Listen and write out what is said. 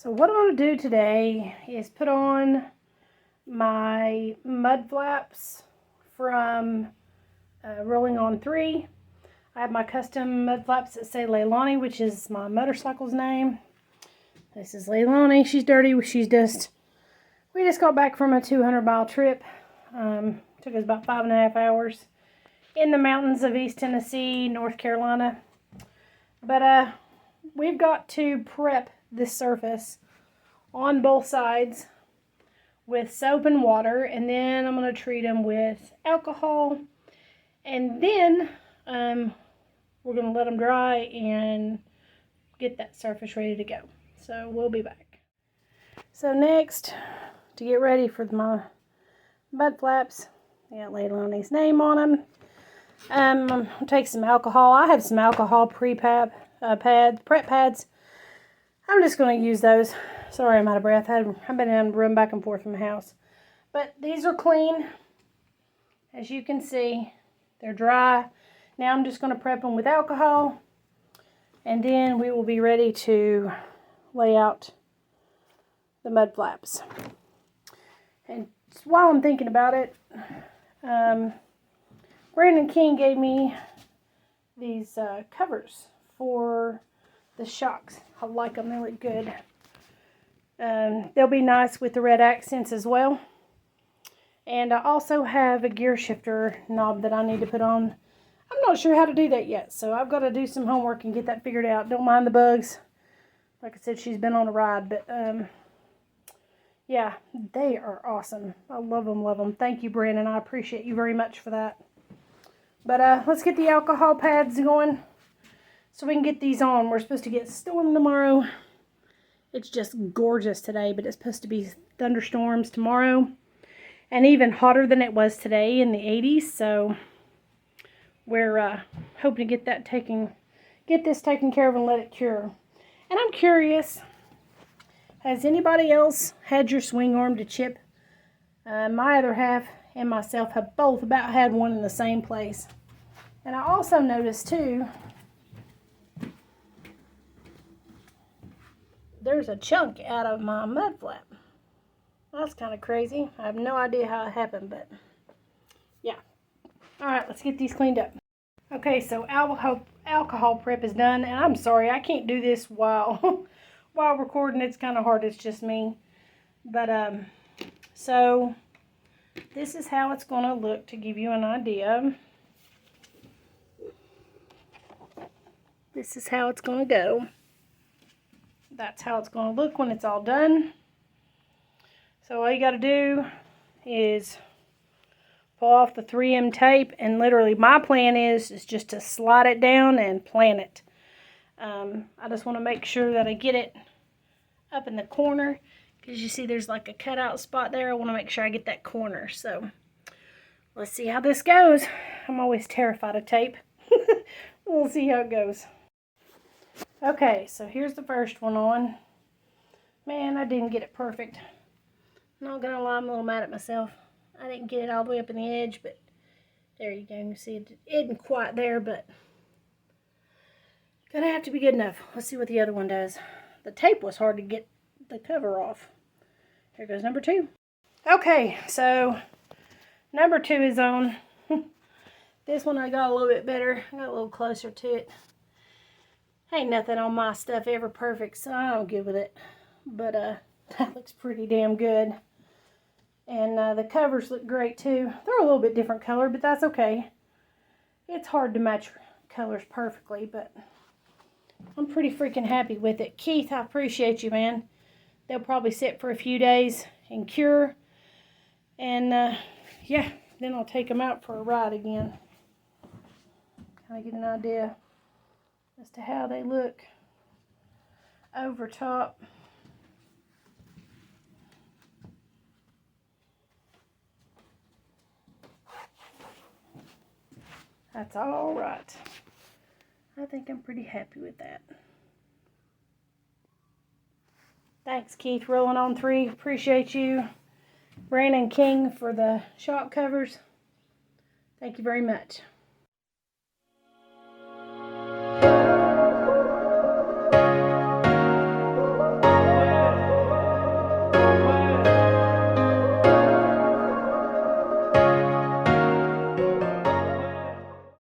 So what I'm going to do today is put on my mud flaps from Rolling on 3. I have my custom mud flaps that say Leilani, which is my motorcycle's name. This is Leilani. She's dirty. We just got back from a 200-mile trip. Took us about 5.5 hours in the mountains of East Tennessee, North Carolina. But we've got to prep this surface on both sides with soap and water, and then I'm going to treat them with alcohol, and then we're going to let them dry and get that surface ready to go. So we'll be back. So next, to get ready for my mud flaps, I got Leilani's name on them. I'm going to take some alcohol. I have some alcohol prep pads. I'm just going to use those. Sorry, I'm out of breath. I've been having to run back and forth from the house. But these are clean. As you can see, they're dry. Now I'm just going to prep them with alcohol. And then we will be ready to lay out the mud flaps. And while I'm thinking about it, Brandon King gave me these covers for the shocks. I like them. They look good. They'll be nice with the red accents as well. And I also have a gear shifter knob that I need to put on. I'm not sure how to do that yet, so I've got to do some homework and get that figured out. Don't mind the bugs. Like I said, she's been on a ride, but yeah, they are awesome. I love them, love them. Thank you, Brandon. I appreciate you very much for that. But let's get the alcohol pads going so we can get these on. We're supposed to get storm tomorrow. It's just gorgeous today, but it's supposed to be thunderstorms tomorrow. And even hotter than it was today in the 80s. So we're hoping to get this taken care of and let it cure. And I'm curious, has anybody else had your swing arm to chip? My other half and myself have both about had one in the same place. And I also noticed too, there's a chunk out of my mud flap. That's kind of crazy. I have no idea how it happened, but yeah. Alright, let's get these cleaned up. Okay, so alcohol prep is done, and I'm sorry, I can't do this while recording. It's kind of hard, it's just me. But, so this is how it's going to look to give you an idea. This is how it's going to go. That's how it's going to look when it's all done. So all you got to do is pull off the 3M tape, and literally my plan is just to slide it down and plant it. I just want to make sure that I get it up in the corner, because you see there's like a cutout spot there. I want to make sure I get that corner. So let's see how this goes. I'm always terrified of tape. We'll see how it goes. Okay, so here's the first one on. Man, I didn't get it perfect. Not gonna lie, I'm a little mad at myself. I didn't get it all the way up in the edge, but there you go. You can see it isn't quite there, but gonna have to be good enough. Let's see what the other one does. The tape was hard to get the cover off. Here goes number 2. Okay, so number 2 is on. This one I got a little bit better. I got a little closer to it. Ain't nothing on my stuff ever perfect, so I don't give it. But that looks pretty damn good. And the covers look great too. They're a little bit different color, but that's okay. It's hard to match colors perfectly, but I'm pretty freaking happy with it. Keith, I appreciate you, man. They'll probably sit for a few days and cure. And yeah, then I'll take them out for a ride again. Kind of get an idea as to how they look over top. That's all right. I think I'm pretty happy with that. Thanks, Keith. Rolling on 3. Appreciate you. Brandon King for the shock covers. Thank you very much.